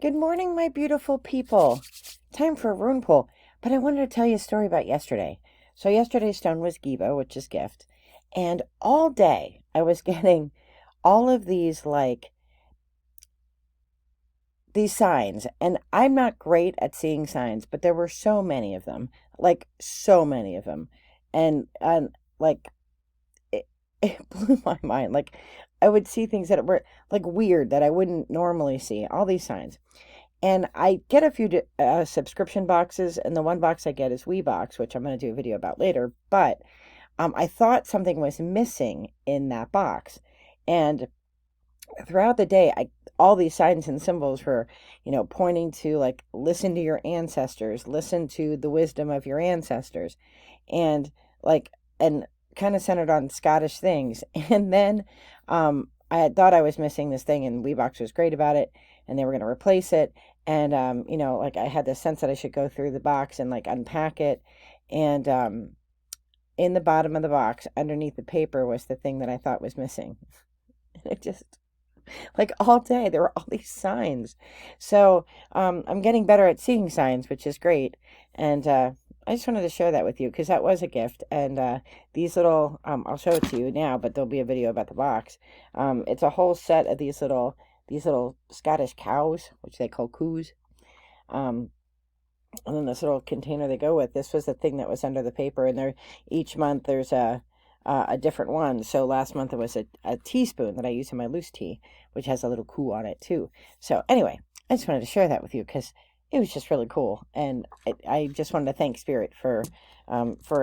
Good morning, my beautiful people. Time for a rune pull, but I wanted to tell you a story about yesterday. So yesterday's stone was Giba, which is gift, and all day I was getting all of these signs, and I'm not great at seeing signs, but there were so many of them, like so many of them, and like it, it blew my mind. Like I would see things that were like weird that I wouldn't normally see. All these signs. And I get a few subscription boxes, and the one box I get is WeBox, which I'm going to do a video about later. But I thought something was missing in that box. And throughout the day, all these signs and symbols were, pointing to like, listen to your ancestors, listen to the wisdom of your ancestors. And like, and kind of centered on Scottish things. And then I had thought I was missing this thing, and WeBox was great about it, and they were going to replace it. And like I had this sense that I should go through the box and like unpack it. And in the bottom of the box, underneath the paper, was the thing that I thought was missing. And it just like all day there were all these signs. So I'm getting better at seeing signs, which is great. And I just wanted to share that with you because that was a gift. And these little, I'll show it to you now, but there'll be a video about the box. It's a whole set of these little Scottish cows, which they call coos. And then this little container they go with. This was the thing that was under the paper, and there each month there's a different one. So last month it was a teaspoon that I use in my loose tea, which has a little coo on it too. So anyway, I just wanted to share that with you because it was just really cool, and I just wanted to thank Spirit for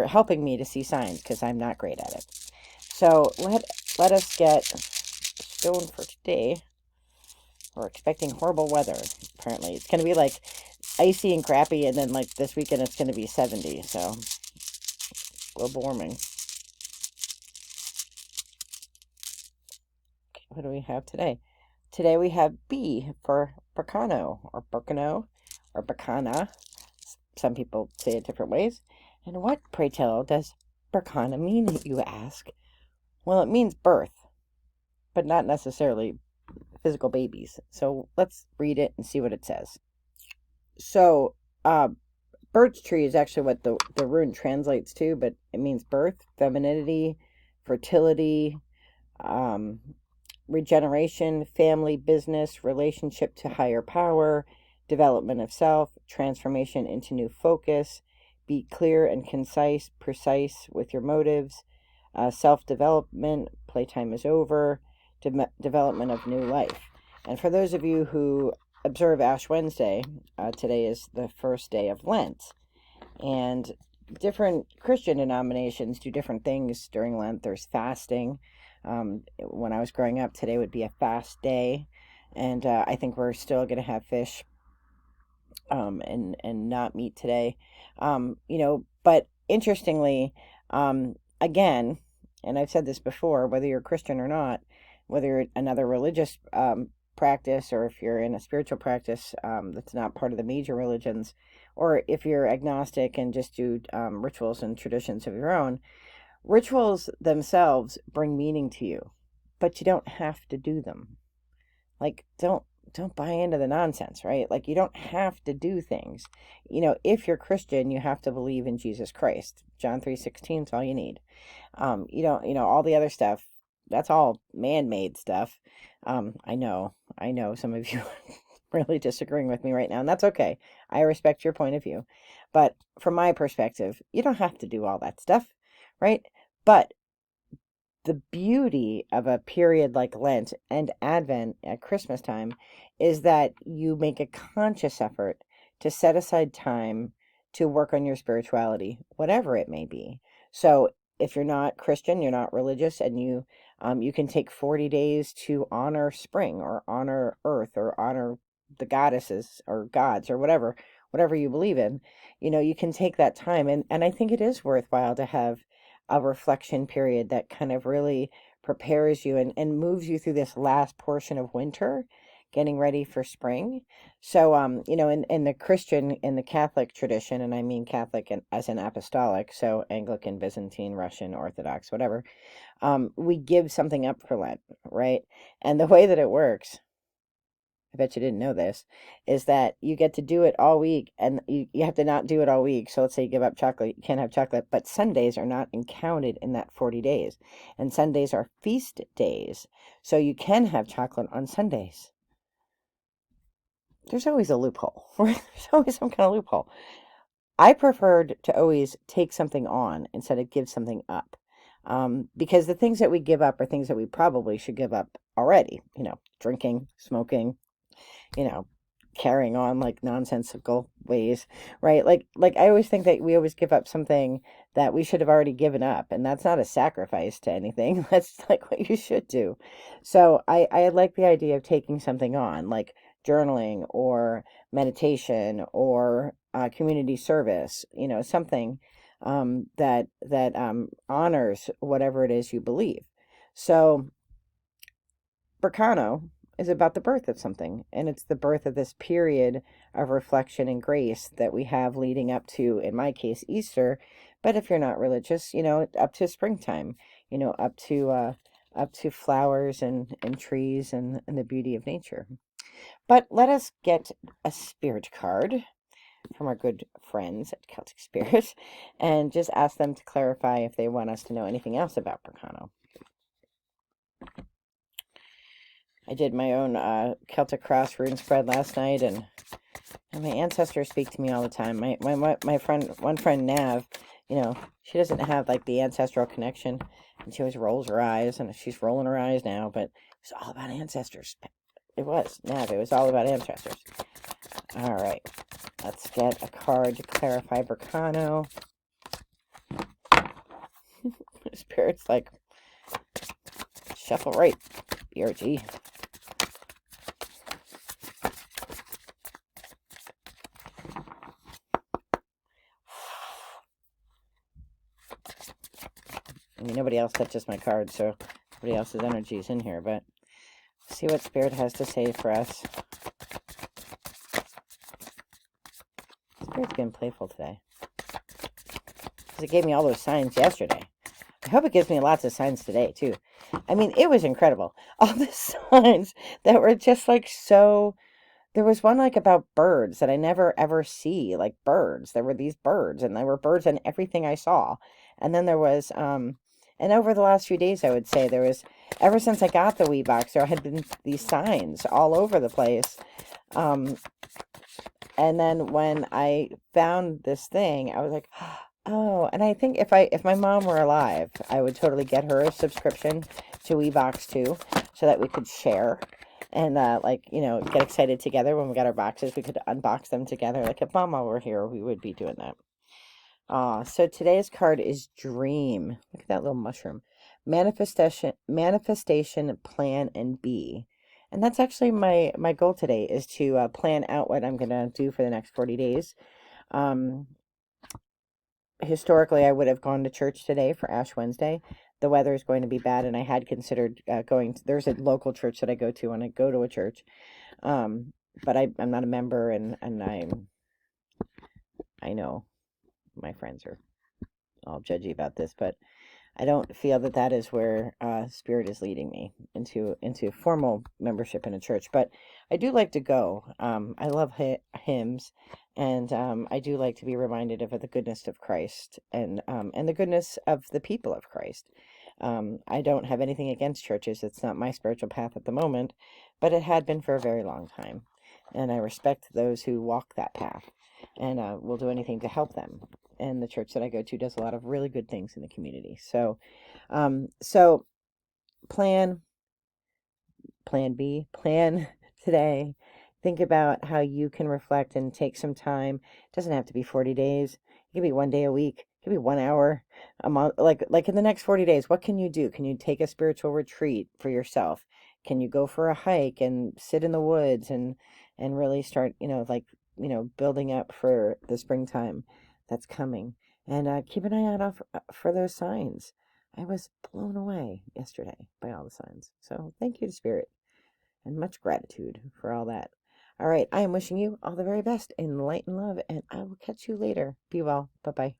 helping me to see signs because I'm not great at it. So let us get stone for today. We're expecting horrible weather. Apparently, it's going to be like icy and crappy, and then like this weekend it's going to be 70. So global warming. Okay, what do we have today? Today we have B for Berkano or Berkano or Berkana. Some people say it different ways. And what, pray tell, does Berkana mean, you ask? Well, it means birth, but not necessarily physical babies. So let's read it and see what it says. So birch tree is actually what the rune translates to, but it means birth, femininity, fertility, regeneration, family, business, relationship to higher power, development of self, transformation into new focus, be clear and concise, precise with your motives, self-development, playtime is over, development of new life. And for those of you who observe Ash Wednesday, today is the first day of Lent. And different Christian denominations do different things during Lent. There's fasting. When I was growing up, today would be a fast day. And I think we're still going to have fish and not meat today. But interestingly, again, and I've said this before, whether you're Christian or not, whether you're another religious practice, or if you're in a spiritual practice that's not part of the major religions, or if you're agnostic and just do rituals and traditions of your own, rituals themselves bring meaning to you, but you don't have to do them. Like, don't buy into the nonsense, right? Like, you don't have to do things. If you're Christian, you have to believe in Jesus Christ. John 3:16 is all you need. All the other stuff, that's all man-made stuff. I know some of you are really disagreeing with me right now, and that's okay. I respect your point of view. But from my perspective, you don't have to do all that stuff, right? But the beauty of a period like Lent and Advent at Christmas time is that you make a conscious effort to set aside time to work on your spirituality, whatever it may be. So if you're not Christian, you're not religious, and you can take 40 days to honor spring, or honor earth, or honor the goddesses or gods, or whatever you believe in, you can take that time. And I think it is worthwhile to have a reflection period that kind of really prepares you and moves you through this last portion of winter, getting ready for spring. So, in the Catholic tradition, and I mean Catholic as an apostolic, so Anglican, Byzantine, Russian, Orthodox, whatever, we give something up for Lent, right? And the way that it works I bet you didn't know this, is that you get to do it all week, and you have to not do it all week. So let's say you give up chocolate, you can't have chocolate, but Sundays are not counted in that 40 days. And Sundays are feast days. So you can have chocolate on Sundays. There's always a loophole. There's always some kind of loophole. I preferred to always take something on instead of give something up. Because the things that we give up are things that we probably should give up already. Drinking, smoking, carrying on like nonsensical ways, right? Like I always think that we always give up something that we should have already given up, and that's not a sacrifice to anything. That's like what you should do. So I like the idea of taking something on, like journaling or meditation or community service, something that honors whatever it is you believe. So Berkano is about the birth of something, and it's the birth of this period of reflection and grace that we have leading up to, in my case, Easter. But if you're not religious, up to springtime, up to flowers and trees and the beauty of nature. But let us get a spirit card from our good friends at Celtic Spirits and just ask them to clarify if they want us to know anything else about Berkano. I did my own Celtic Cross rune spread last night, and my ancestors speak to me all the time. My friend, one friend, Nav, she doesn't have like the ancestral connection, and she always rolls her eyes, and she's rolling her eyes now, but it's all about ancestors. It was, Nav, it was all about ancestors. All right, let's get a card to clarify Berkano. Spirit's like, shuffle right, BRG. I mean, nobody else touches my card, so nobody else's energy is in here, but see what Spirit has to say for us. Spirit's being playful today, because it gave me all those signs yesterday. I hope it gives me lots of signs today, too. I mean, it was incredible. All the signs that were just like so... There was one like about birds that I never ever see, like birds. There were these birds, and there were birds in everything I saw. And then there was, and over the last few days, I would say there was, ever since I got the wee box, there had been these signs all over the place. And then when I found this thing, I was like, oh, and I think if my mom were alive, I would totally get her a subscription to WeBox too, so that we could share and get excited together when we got our boxes. We could unbox them together. Like if Mama were here, we would be doing that. So today's card is Dream. Look at that little mushroom. Manifestation, plan, and be. And that's actually my goal today, is to plan out what I'm going to do for the next 40 days. Historically, I would have gone to church today for Ash Wednesday. The weather is going to be bad, and I had considered going to, there's a local church that I go to when I go to a church. But I'm not a member, and I know my friends are all judgy about this, but I don't feel that is where Spirit is leading me into formal membership in a church. But I do like to go. I love hymns, and I do like to be reminded of the goodness of Christ and the goodness of the people of Christ. I don't have anything against churches. It's not my spiritual path at the moment, but it had been for a very long time. And I respect those who walk that path, and will do anything to help them. And the church that I go to does a lot of really good things in the community. So plan B, plan today. Think about how you can reflect and take some time. It doesn't have to be 40 days. It could be 1 day a week. It could be 1 hour a month. Like in the next 40 days, what can you do? Can you take a spiritual retreat for yourself? Can you go for a hike and sit in the woods and really start, building up for the springtime that's coming? And keep an eye out for those signs. I was blown away yesterday by all the signs. So thank you to Spirit, and much gratitude for all that. All right, I am wishing you all the very best in light and love, and I will catch you later. Be well. Bye-bye.